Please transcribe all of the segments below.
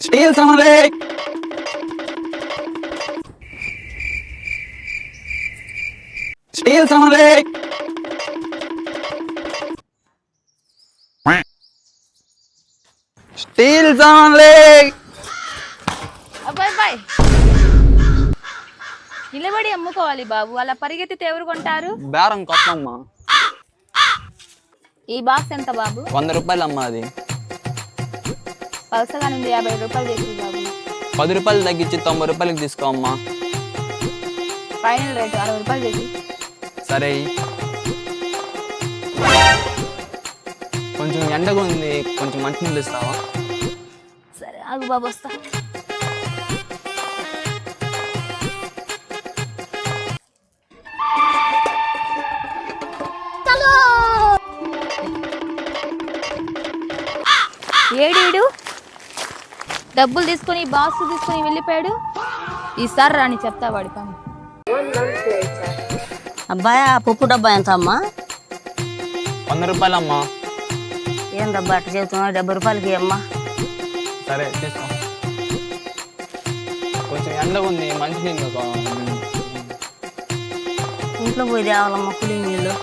Steel సామాన్లే steel సామాన్లే steel సామాన్లే. అబ్బాయి బాయ్ నిలబడి అమ్ముకోవాలి బాబు, అలా పరిగెత్తితే ఎవరు కొంటారు? బేరం కొత్తమ్మా. ఈ బాక్స్ ఎంత బాబు? 100 రూపాయలు అమ్మా. అది పలసగా నుండి 50 రూపాయలు చేసి బాబు. 10 రూపాయలు తగ్గించి 90 రూపాయలకి తీసుకో అమ్మా. ఫైనల్ రేట్ 60 రూపాయలు చేసి. సరే, కొంచెం ఎండగా ఉంది, కొంచెం మంచినీళ్ళు ఇస్తావా? సరే ఆగు బాబు, వస్తా. ఏడీడు డబ్బులు తీసుకొని బాక్స్ తీసుకొని వెళ్ళిపోయాడు. ఈసారి రాని చెప్తా వాడి పని. అబ్బాయి ఆ పప్పు డబ్బా ఎంత అమ్మా? 100 రూపాయలు అమ్మా. ఏం డబ్బా అట్ట చెబుతున్నావు? 70 రూపాయలకి అమ్మా. సరే తీసుకో. కొంచెం ఎండగా ఉంది, మంచినీళ్ళు ఇంట్లో పోయి తేవాలమ్మా కూలింగ్ నీళ్ళు.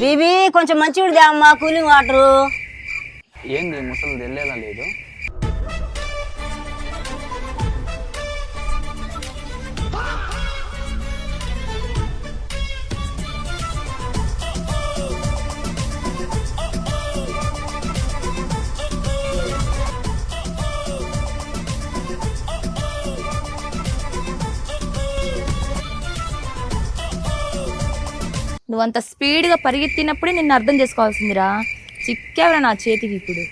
బీబీ కొంచెం మంచివి తేవమ్మా, కూలింగ్ వాటరు. ఏంది ముసలి వెళ్ళేలా లేదు? నువ్వంత స్పీడ్గా పరిగెత్తినప్పుడే నిన్ను అర్థం చేసుకోవాల్సిందిరా. చిక్కావురా నా చేతికి ఇప్పుడు.